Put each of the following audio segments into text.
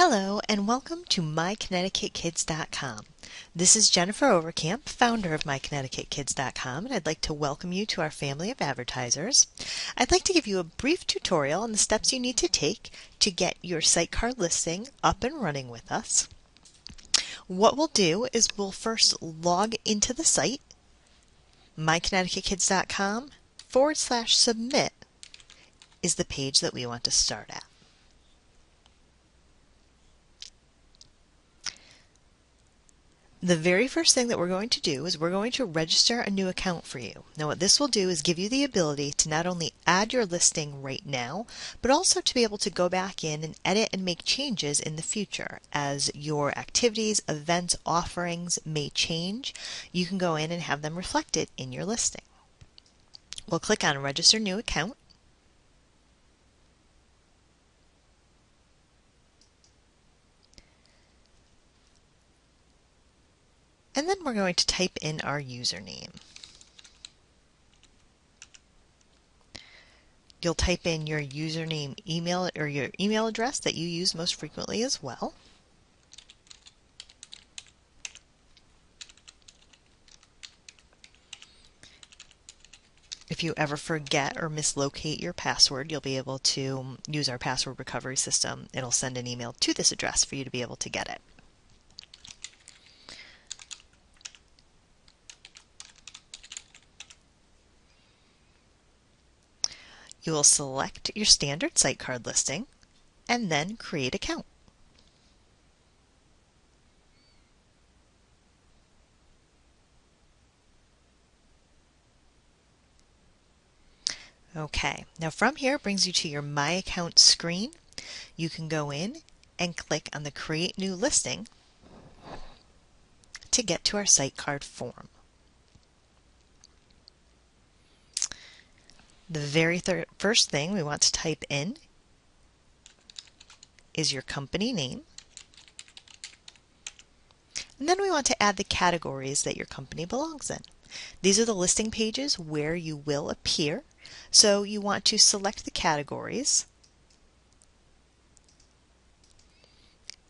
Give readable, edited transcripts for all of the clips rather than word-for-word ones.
Hello and welcome to MyConnecticutKids.com. This is Jennifer Overcamp, founder of MyConnecticutKids.com, and I'd like to welcome you to our family of advertisers. I'd like to give you a brief tutorial on the steps you need to take to get your site card listing up and running with us. What we'll do is we'll first log into the site. MyConnecticutKids.com/submit is the page that we want to start at. The very first thing that we're going to do is we're going to register a new account for you. Now what this will do is give you the ability to not only add your listing right now, but also to be able to go back in and edit and make changes in the future. As your activities, events, offerings may change, you can go in and have them reflected in your listing. We'll click on Register New Account. And then we're going to type in our username. You'll type in your username email or your email address that you use most frequently as well. If you ever forget or mislocate your password, you'll be able to use our password recovery system. It'll send an email to this address for you to be able to get it. You will select your standard site card listing and then create account. Okay, now from here it brings you to your My Account screen. You can go in and click on the Create New Listing to get to our site card form. The very first thing we want to type in is your company name. And then we want to add the categories that your company belongs in. These are the listing pages where you will appear. So you want to select the categories.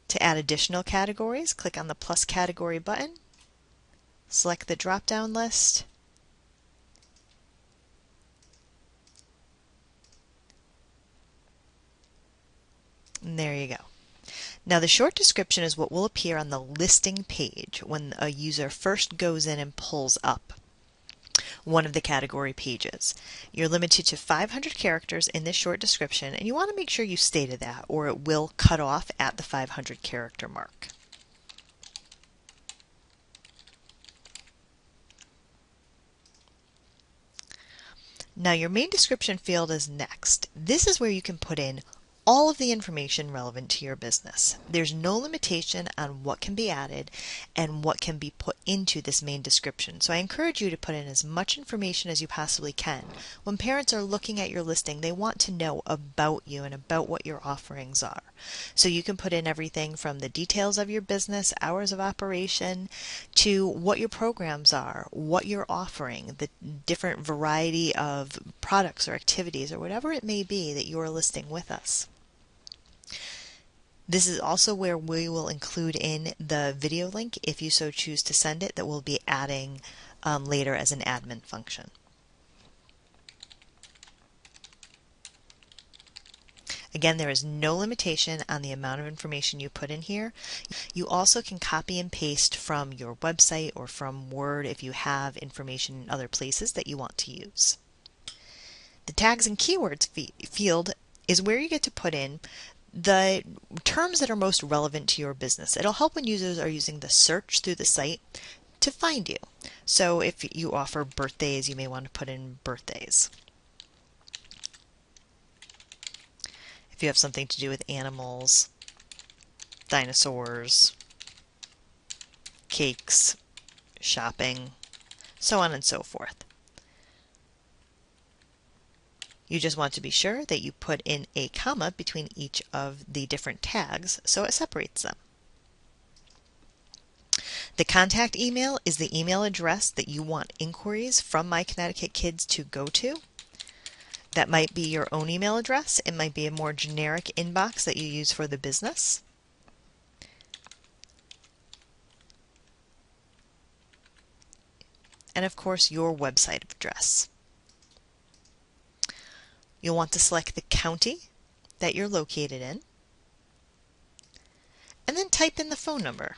To add additional categories, click on the plus category button, select the drop-down list, and there you go. Now the short description is what will appear on the listing page when a user first goes in and pulls up one of the category pages. You're limited to 500 characters in this short description, and you want to make sure you stated that or it will cut off at the 500 character mark. Now your main description field is next. This is where you can put in all of the information relevant to your business. There's no limitation on what can be added and what can be put into this main description. So I encourage you to put in as much information as you possibly can. When parents are looking at your listing, they want to know about you and about what your offerings are. So you can put in everything from the details of your business, hours of operation, to what your programs are, what you're offering, the different variety of products or activities or whatever it may be that you're listing with us. This is also where we will include in the video link, if you so choose to send it, that we'll be adding later as an admin function. Again, there is no limitation on the amount of information you put in here. You also can copy and paste from your website or from Word if you have information in other places that you want to use. The tags and keywords field is where you get to put in the terms that are most relevant to your business. It'll help when users are using the search through the site to find you. So if you offer birthdays, you may want to put in birthdays. If you have something to do with animals, dinosaurs, cakes, shopping, so on and so forth. You just want to be sure that you put in a comma between each of the different tags so it separates them. The contact email is the email address that you want inquiries from My Connecticut Kids to go to. That might be your own email address. It might be a more generic inbox that you use for the business. and of course your website address. You'll want to select the county that you're located in, and then type in the phone number.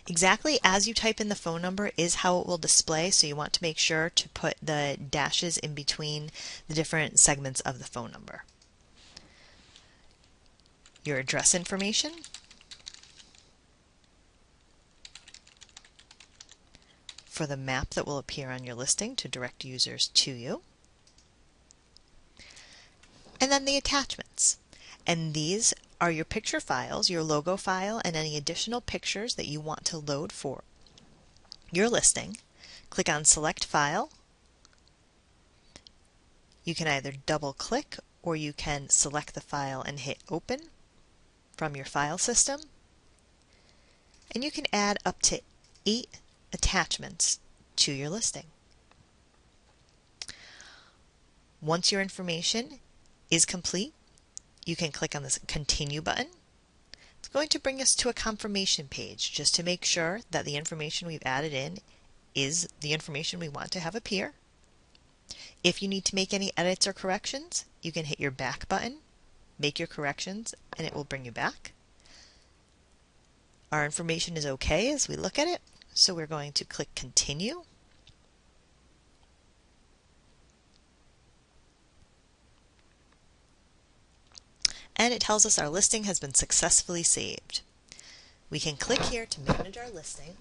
Exactly as you type in the phone number is how it will display, so you want to make sure to put the dashes in between the different segments of the phone number. Your address information, for the map that will appear on your listing to direct users to you, and then the attachments. And these are your picture files, your logo file, and any additional pictures that you want to load for your listing. Click on Select File. You can either double click or you can select the file and hit Open from your file system. And you can add up to 8 attachments to your listing. Once your information is complete, you can click on this Continue button. It's going to bring us to a confirmation page just to make sure that the information we've added in is the information we want to have appear. If you need to make any edits or corrections, you can hit your back button, make your corrections, and it will bring you back. Our information is okay as we look at it, so we're going to click Continue. And it tells us our listing has been successfully saved. We can click here to manage our listing.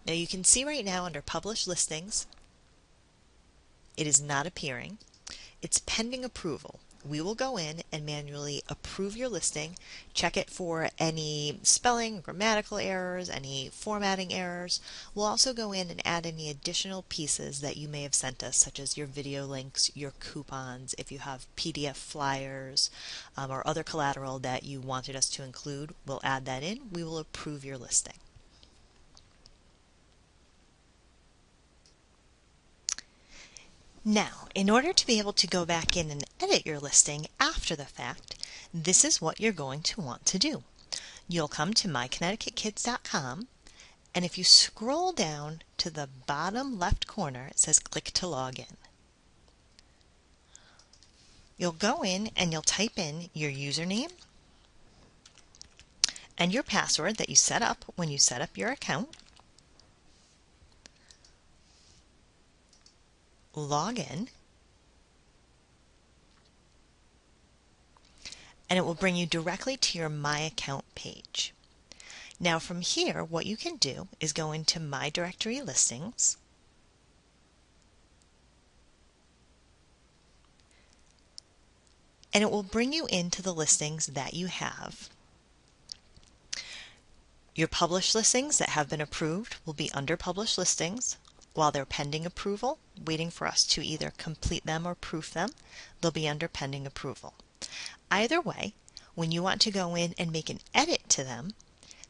Now you can see right now under Published Listings, it is not appearing. It's pending approval. We will go in and manually approve your listing, check it for any spelling, grammatical errors, any formatting errors. We'll also go in and add any additional pieces that you may have sent us, such as your video links, your coupons, if you have PDF flyers, or other collateral that you wanted us to include. We'll add that in. We will approve your listing. Now, in order to be able to go back in and edit your listing after the fact, this is what you're going to want to do. You'll come to MyConnecticutKids.com, and if you scroll down to the bottom left corner, it says Click to Log In. You'll go in and you'll type in your username and your password that you set up when you set up your account. Log in, and it will bring you directly to your My Account page. Now from here, what you can do is go into My Directory Listings, and it will bring you into the listings that you have. Your published listings that have been approved will be under Published Listings. While they're pending approval, waiting for us to either complete them or proof them, they'll be under pending approval. Either way, when you want to go in and make an edit to them,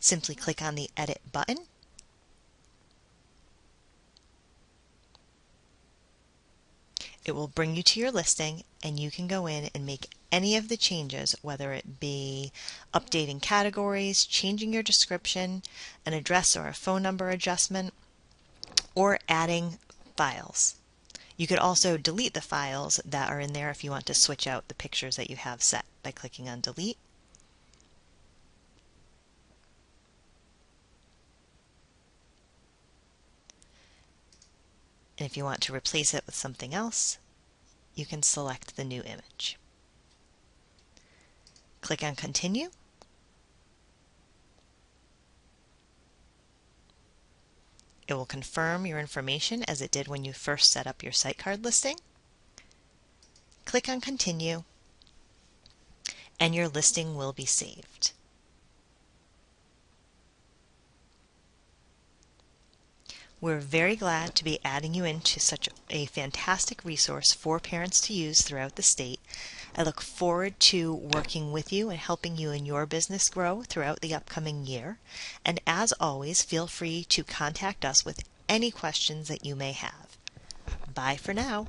simply click on the Edit button. It will bring you to your listing, and you can go in and make any of the changes, whether it be updating categories, changing your description, an address or a phone number adjustment, or adding files. You could also delete the files that are in there if you want to switch out the pictures that you have set by clicking on Delete. And if you want to replace it with something else, you can select the new image. Click on Continue. It will confirm your information as it did when you first set up your site card listing. Click on Continue, and your listing will be saved. We're very glad to be adding you into such a fantastic resource for parents to use throughout the state. I look forward to working with you and helping you in your business grow throughout the upcoming year. And as always, feel free to contact us with any questions that you may have. Bye for now.